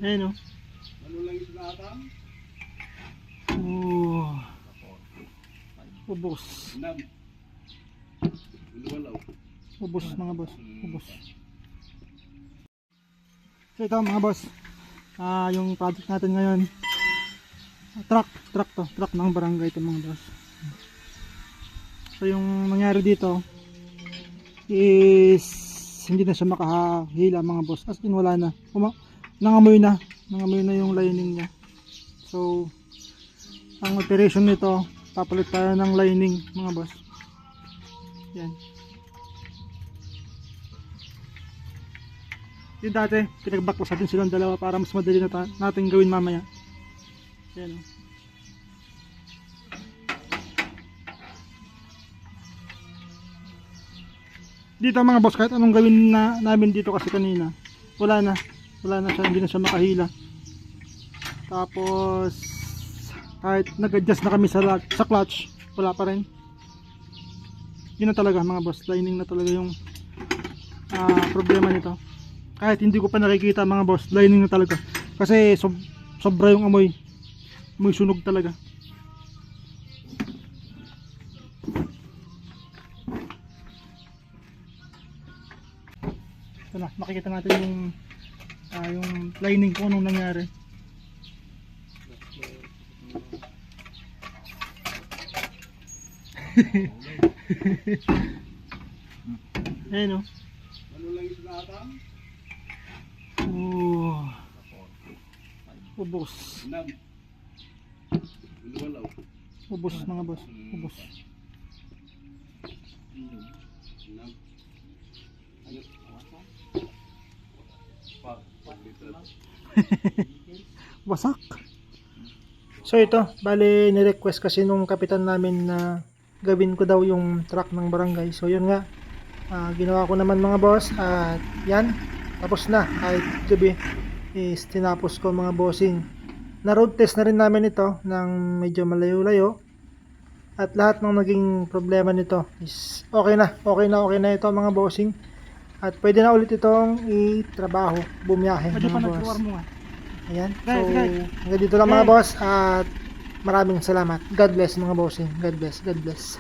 Ayan o. Ano lang ito na atang? Ubos. Nam. Walaw. Ubos mga boss. Ubos. So ito mga boss. Yung project natin ngayon. Truck ng barangay ito mga boss. So yung nangyari dito is hindi na siya makahila mga boss. As in wala na. Nangamoy na yung lining niya. So ang operation nito, papalit tayo ng lining mga boss. Yan. Yung dati, pinagbaklas natin silang dalawa para mas madali na natin gawin mamaya. Yan. Dito mga boss, kahit anong gawin namin dito kasi kanina, wala na siya, hindi na siya makahila. Tapos kahit nag-adjust na kami sa clutch, wala pa rin. Yun na talaga mga boss, lining na talaga yung problema nito. Kahit hindi ko pa nakikita mga boss, lining na talaga. Kasi sobra yung amoy sunog talaga. Ito na, makikita natin yung lining kung anong nangyari. Ayan o. Ano lang ito na atang? Ubos. Nam. Walaw. Ubos mga boss. Ubos. Nam. Ano? Wasak. So ito, bali ni-request kasi nung kapitan namin na gawin ko daw yung truck ng barangay. So yun nga, ginawa ko naman mga boss. At yan, tapos na. Kahit gabi is tinapos ko mga bossing. Na road test na rin namin ito ng medyo malayo-layo. At lahat ng naging problema nito is okay na ito mga bossing. At pwede na ulit itong itrabaho, bumiyahe mga boss. Ayan, so hanggang dito lang mga boss. At maraming salamat. God bless mga bossing. God bless.